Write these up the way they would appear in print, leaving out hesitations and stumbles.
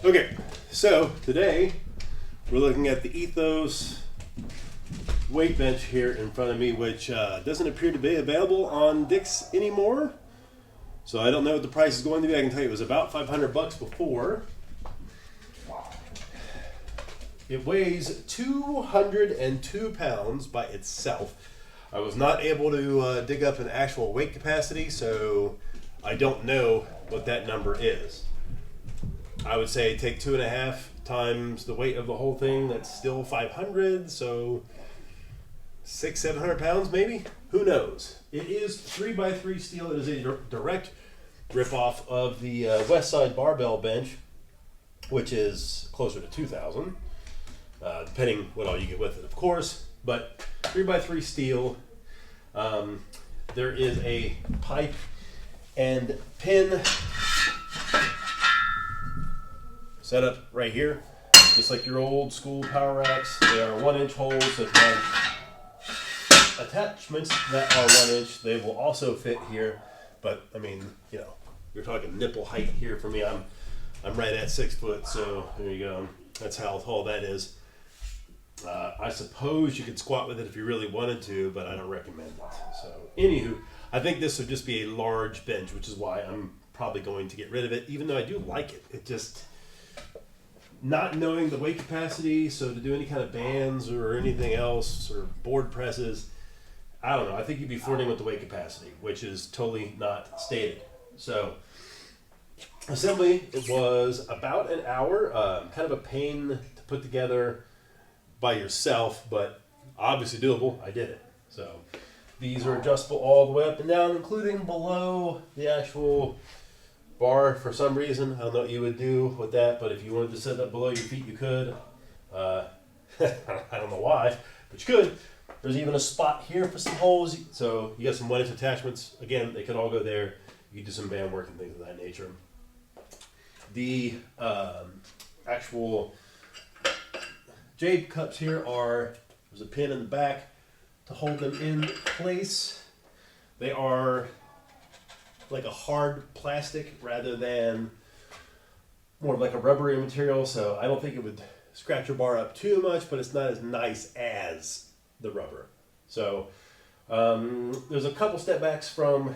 Okay, so today we're looking at the ETHOS weight bench here in front of me, which doesn't appear to be available on Dick's anymore. So I don't know what the price is going to be. I can tell you it was about $500 before. It weighs 202 pounds by itself. I was not able to dig up an actual weight capacity, so I don't know what that number is. I would say take 2.5 times the weight of the whole thing. That's still 500, so 600-700 pounds maybe. Who knows? It is 3x3 steel. It is a direct ripoff of the West Side barbell bench, which is closer to 2,000, depending what all you get with it, of course. But 3x3 steel. There is a pipe and pin set up right here, just like your old school power racks. They are 1-inch holes, so if you have attachments that are 1 inch, they will also fit here. But I mean, you know, you're talking nipple height here for me. I'm right at 6 foot, so there you go. That's how tall that is. I suppose you could squat with it if you really wanted to, but I don't recommend it. So, anywho, I think this would just be a large bench, which is why I'm probably going to get rid of it, even though I do like it. It just, not knowing the weight capacity, so to do any kind of bands or anything else, or board presses, I don't know. I think you'd be flirting with the weight capacity, which is totally not stated. So, assembly, it was about an hour. Kind of a pain to put together by yourself, but obviously doable. I did it. So these are adjustable all the way up and down, including below the actual bar. For some reason, I don't know what you would do with that, but if you wanted to set it up below your feet, you could. I don't know why, but you could. There's even a spot here for some holes, so you got some 1-inch attachments. Again, they could all go there. You could do some band work and things of that nature. The actual jade cups here there's a pin in the back to hold them in place. They are like a hard plastic rather than more of like a rubbery material, so I don't think it would scratch your bar up too much, but it's not as nice as the rubber. So there's a couple step backs from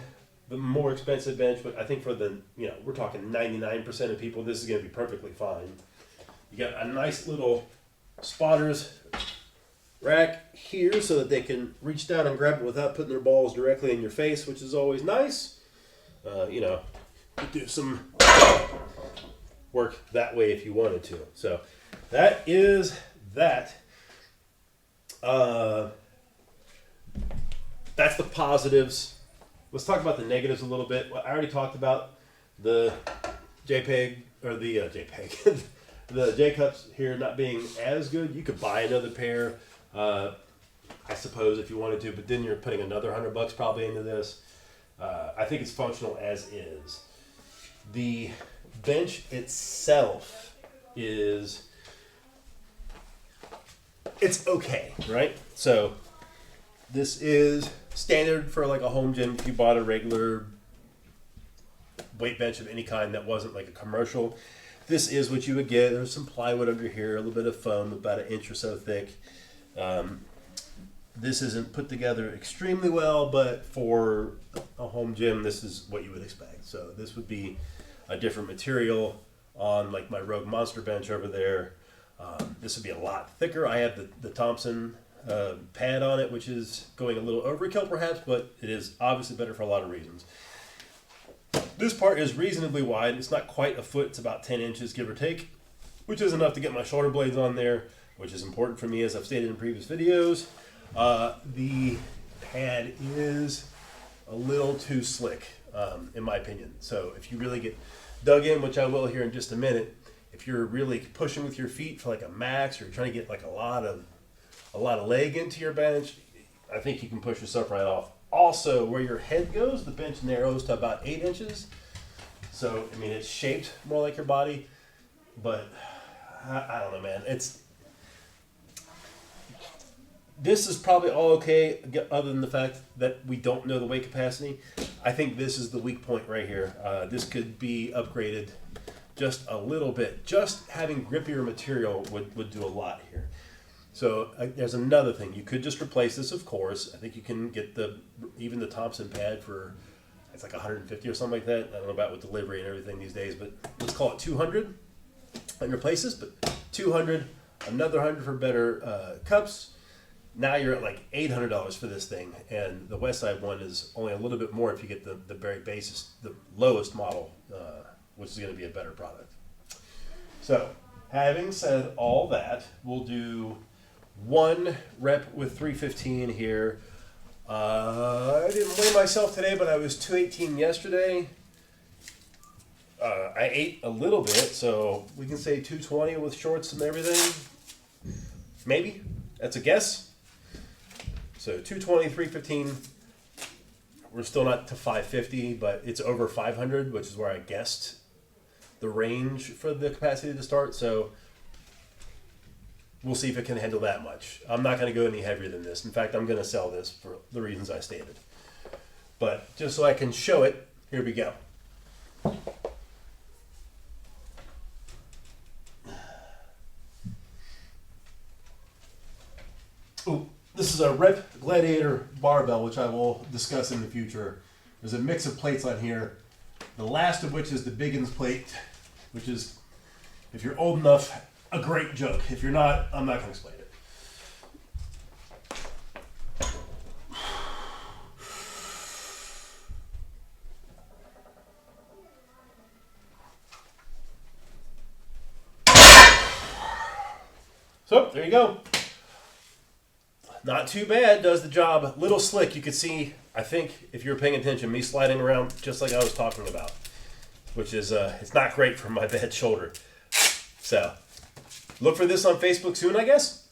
the more expensive bench, but I think for the, we're talking 99% of people, this is going to be perfectly fine. You got a nice little spotters rack here so that they can reach down and grab it without putting their balls directly in your face, which is always nice. Do some work that way if you wanted to. So that is that. That's the positives. Let's talk about the negatives a little bit. Well, I already talked about the JPEG, or the JPEG, the J-cups here not being as good. You could buy another pair, I suppose, if you wanted to, but then you're putting another $100 probably into this. I think it's functional as is. The bench itself it's okay, right? So this is standard for like a home gym. If you bought a regular weight bench of any kind that wasn't like a commercial, this is what you would get. There's some plywood under here, a little bit of foam, about 1 inch or so thick. This isn't put together extremely well, but for a home gym, this is what you would expect. So this would be a different material on like my Rogue Monster bench over there. This would be a lot thicker. I have the Thompson pad on it, which is going a little overkill perhaps, but it is obviously better for a lot of reasons. This part is reasonably wide. It's not quite a foot. It's about 10 inches, give or take, which is enough to get my shoulder blades on there, which is important for me, as I've stated in previous videos. The pad is a little too slick, in my opinion. So if you really get dug in, which I will here in just a minute, if you're really pushing with your feet for like a max, or you're trying to get like a lot of leg into your bench, I think you can push yourself right off. Also, where your head goes, the bench narrows to about 8 inches. So, I mean, it's shaped more like your body, but I don't know, man. This is probably all okay, other than the fact that we don't know the weight capacity. I think this is the weak point right here. This could be upgraded just a little bit. Just having grippier material would do a lot here. So there's another thing. You could just replace this, of course. I think you can get even the Thompson pad for, it's like 150 or something like that. I don't know about with delivery and everything these days, but let's call it 200 and replace this. But 200, another 100 for better cups. Now you're at like $800 for this thing, and the Westside one is only a little bit more if you get the very basis, the lowest model, which is going to be a better product. So, having said all that, we'll do 1 rep with 315 here. I didn't weigh myself today, but I was 218 yesterday. I ate a little bit, so we can say 220 with shorts and everything. Maybe. That's a guess. So 220, 315. We're still not to 550, but it's over 500, which is where I guessed the range for the capacity to start. So we'll see if it can handle that much. I'm not going to go any heavier than this. In fact, I'm going to sell this for the reasons I stated. But just so I can show it, here we go. Ooh, this is a Rep Gladiator barbell, which I will discuss in the future. There's a mix of plates on here. The last of which is the Biggins plate, which is, if you're old enough, a great joke. If you're not, I'm not going to explain it. So, there you go. Not too bad, does the job. Little slick, you could see, I think, if you were paying attention, me sliding around just like I was talking about, which is, it's not great for my bad shoulder. So, look for this on Facebook soon, I guess.